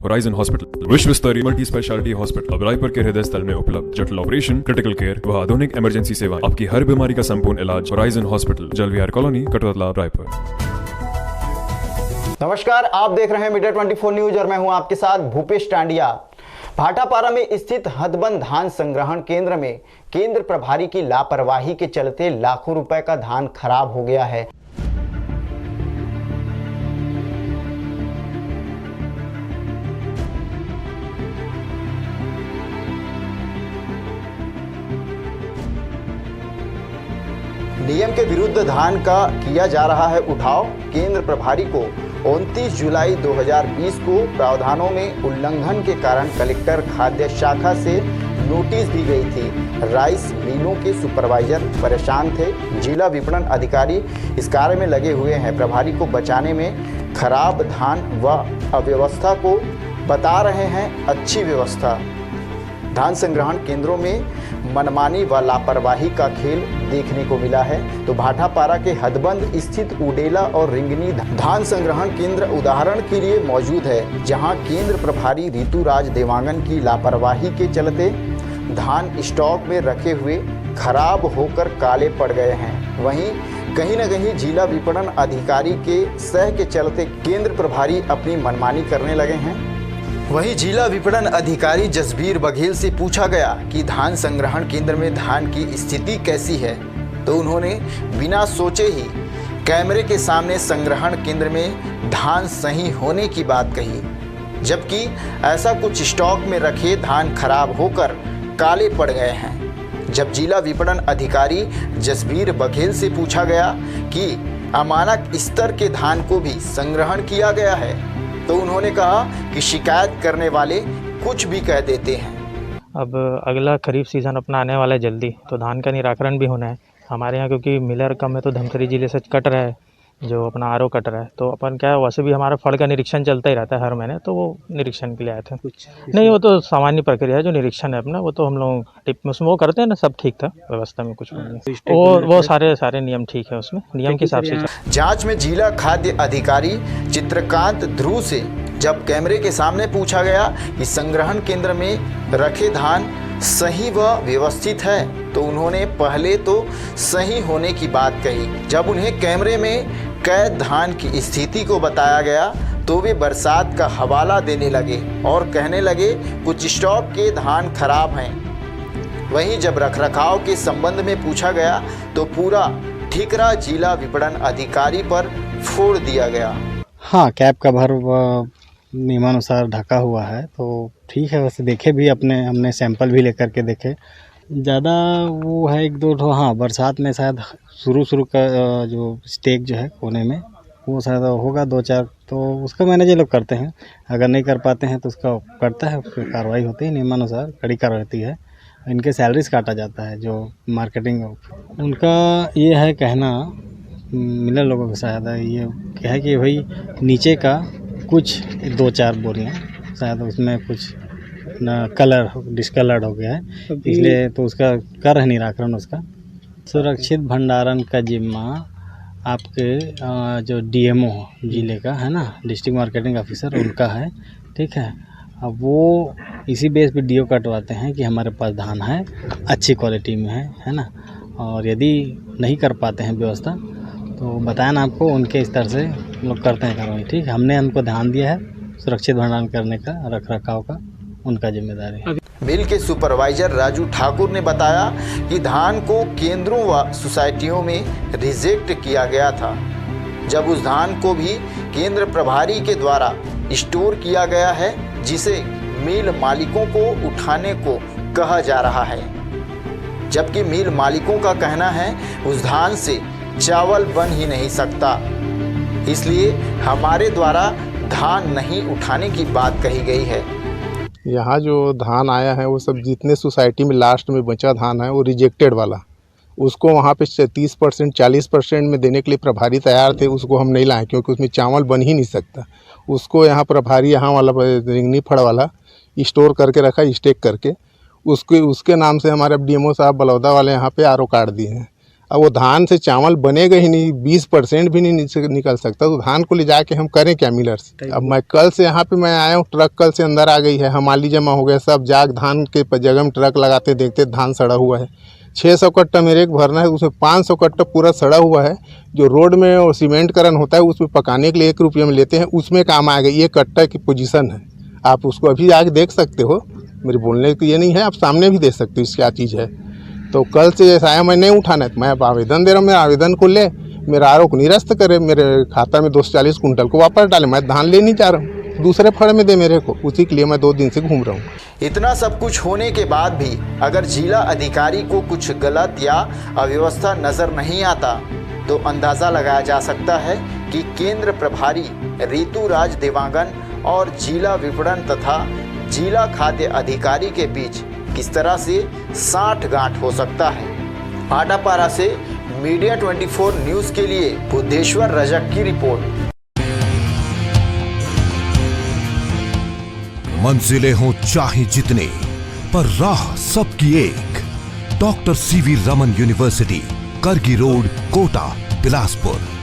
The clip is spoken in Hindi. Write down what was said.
होराइजन हॉस्पिटल विश्व स्तरीय मल्टी स्पेशलिटी हॉस्पिटल अब रायपुर के हृदय स्थल में उपलब्ध। जटिल ऑपरेशन, क्रिटिकल केयर व आधुनिक इमरजेंसी सेवाएं, आपकी हर बीमारी का संपूर्ण इलाज। Horizon hospital, जलविहार colony, Katotala, Raipur. नमस्कार, आप देख रहे हैं मीडिया 24 न्यूज और मैं हूं आपके साथ भूपेश टांडिया। भाटापारा में स्थित हथबंद धान संग्रहण केंद्र में केंद्र प्रभारी की लापरवाही के चलते लाखों रुपए का धान खराब हो गया है। डीएम के विरुद्ध धान का किया जा रहा है उठाव। केंद्र प्रभारी को 29 जुलाई 2020 को प्रावधानों में उल्लंघन के कारण कलेक्टर खाद्य शाखा से नोटिस दी गई थी। राइस मिलों के सुपरवाइजर परेशान थे। जिला विपणन अधिकारी इस कार्य में लगे हुए हैं। प्रभारी को बचाने में खराब धान व अव्यवस्था को बता रहे हैं अच्छी व्यवस्था। धान संग्रहण केंद्रों में मनमानी व लापरवाही का खेल देखने को मिला है। तो भाटापारा के हथबंद स्थित उडेला और रिंगनी धान संग्रहण केंद्र उदाहरण के लिए मौजूद है, जहां केंद्र प्रभारी ऋतुराज देवांगन की लापरवाही के चलते धान स्टॉक में रखे हुए खराब होकर काले पड़ गए हैं। वहीं कहीं न कहीं जिला विपणन अधिकारी के सह के चलते केंद्र प्रभारी अपनी मनमानी करने लगे हैं। वहीं जिला विपणन अधिकारी जसबीर बघेल से पूछा गया कि धान संग्रहण केंद्र में धान की स्थिति कैसी है, तो उन्होंने बिना सोचे ही कैमरे के सामने संग्रहण केंद्र में धान सही होने की बात कही, जबकि ऐसा कुछ स्टॉक में रखे धान खराब होकर काले पड़ गए हैं। जब जिला विपणन अधिकारी जसबीर बघेल से पूछा गया कि अमानक स्तर के धान को भी संग्रहण किया गया है, तो उन्होंने कहा कि शिकायत करने वाले कुछ भी कह देते हैं। अब अगला खरीफ सीज़न अपना आने वाला है जल्दी, तो धान का निराकरण भी होना है हमारे यहाँ, क्योंकि मिलर कम है तो धमतरी जिले से कट रहा है, जो अपना आरओ कट रहा है। तो अपन क्या है, वैसे भी हमारा फड़ का निरीक्षण चलता ही रहता है हर महीने, तो वो निरीक्षण के लिए आए थे। कुछ नहीं, वो तो सामान्य प्रक्रिया है, जो निरीक्षण है अपना, वो तो हम लोग टिप उसमें वो करते हैं ना, सब ठीक था व्यवस्था में, कुछ नहीं। वो सारे नियम ठीक है, उसमें नियम के हिसाब से। जांच में जिला खाद्य अधिकारी चित्रकांत ध्रुव से जब कैमरे के सामने पूछा गया कि संग्रहण केंद्र में रखे धान सही व व्यवस्थित है, तो उन्होंने पहले तो सही होने की बात कही। जब उन्हें कैमरे में कैद धान की स्थिति को बताया गया, तो वे बरसात का हवाला देने लगे और कहने लगे कुछ स्टॉक के धान खराब हैं। वहीं जब रखरखाव के संबंध में पूछा गया, तो पूरा ठीकरा जिला विपणन अधिकारी पर फोड़ दिया गया। हाँ, कैप का भर नियमानुसार ढका हुआ है, तो ठीक है। वैसे देखे भी हमने सैंपल भी लेकर के देखे। ज़्यादा वो है एक दो ठो, हाँ, बरसात में शायद शुरू का जो स्टेक जो है कोने में, वो शायद होगा 2-4, तो उसका मैनेजर लोग करते हैं। अगर नहीं कर पाते हैं तो उसका करता है, फिर कार्रवाई होती है, नियमानुसार कड़ी कार्रवाई होती है। इनके सैलरीज काटा जाता है, जो मार्केटिंग उनका ये है कहना, मिलर लोगों का शायद ये क्या है कि भाई नीचे का कुछ 2-4 बोरियाँ शायद उसमें कुछ कलर डिस्कलर्ड हो गया है, इसलिए तो उसका कर है निराकरण। उसका सुरक्षित भंडारण का जिम्मा आपके जो डीएमओ जिले का है ना, डिस्ट्रिक्ट मार्केटिंग ऑफिसर, उनका है, ठीक है। अब वो इसी बेस पे डीओ कटवाते हैं कि हमारे पास धान है, अच्छी क्वालिटी में है ना। और यदि नहीं कर पाते हैं व्यवस्था, तो बताया ना आपको, उनके स्तर से लोग करते हैं कार्रवाई, ठीक है। हमने उनको ध्यान दिया है सुरक्षित भंडारण करने का, रख रखाव का उनका जिम्मेदारी है। मिल के सुपरवाइजर राजू ठाकुर ने बताया कि धान को केंद्रों व सोसाइटियों में रिजेक्ट किया गया था, जब उस धान को भी केंद्र प्रभारी के द्वारा स्टोर किया गया है, जिसे मिल मालिकों को उठाने को कहा जा रहा है। जबकि मिल मालिकों का कहना है उस धान से चावल बन ही नहीं सकता, इसलिए हमारे द्वारा धान नहीं उठाने की बात कही गई है। यहाँ जो धान आया है वो सब जितने सोसाइटी में लास्ट में बचा धान है वो रिजेक्टेड वाला, उसको वहाँ पे 30% 40% में देने के लिए प्रभारी तैयार थे, उसको हम नहीं लाए क्योंकि उसमें चावल बन ही नहीं सकता। उसको यहाँ प्रभारी यहाँ वाला रिंगनी फड़ वाला स्टोर करके रखा, स्टेक करके, उसके नाम से हमारे डीएमओ साहब बलौदा वाले यहाँ पे आरओ काट दिए हैं। अब वो धान से चावल बनेगा ही नहीं, 20% भी नहीं निकल सकता, तो धान को ले जाके हम करें क्या मिलर से। अब मैं कल से यहाँ पे मैं आया हूँ, ट्रक कल से अंदर आ गई है, हमाली जमा हो गया, सब जाग धान के जगह में ट्रक लगाते देखते धान सड़ा हुआ है। 600 कट्टा मेरे एक भरना है, उसमें 500 कट्टा पूरा सड़ा हुआ है। जो रोड में और सीमेंटकरण होता है उसमें पकाने के लिए 1 रुपये में लेते हैं, उसमें काम आएगा। ये कट्टा की पोजीशन है, आप उसको अभी आके देख सकते हो, मेरे बोलने की ये नहीं है, आप सामने भी देख सकते हो इस क्या चीज़ है। तो कल से जैसा आया मैं नहीं उठाना है, तो मैं अब आवेदन दे रहा हूँ, मेरे आवेदन को ले, मेरा आरोप निरस्त करे, मेरे खाता में 240 कुंटल को वापस डाले। मैं धान ले नहीं जा रहा हूँ, दूसरे फड़ में दे मेरे को, उसी के लिए मैं 2 दिन से घूम रहा हूँ। इतना सब कुछ होने के बाद भी अगर जिला अधिकारी को कुछ गलत या अव्यवस्था नजर नहीं आता तो अंदाज़ा लगाया जा सकता है कि केंद्र प्रभारी ऋतुराज देवांगन और जिला विपणन तथा जिला खाद्य अधिकारी के बीच किस तरह से साठ-गांठ हो सकता है। आटापारा से मीडिया 24 न्यूज़ के लिए बुद्धेश्वर रजक की रिपोर्ट। मंजिलें हों चाहे जितने, पर राह सबकी एक। डॉक्टर सीवी रमन यूनिवर्सिटी, करगी रोड, कोटा, बिलासपुर।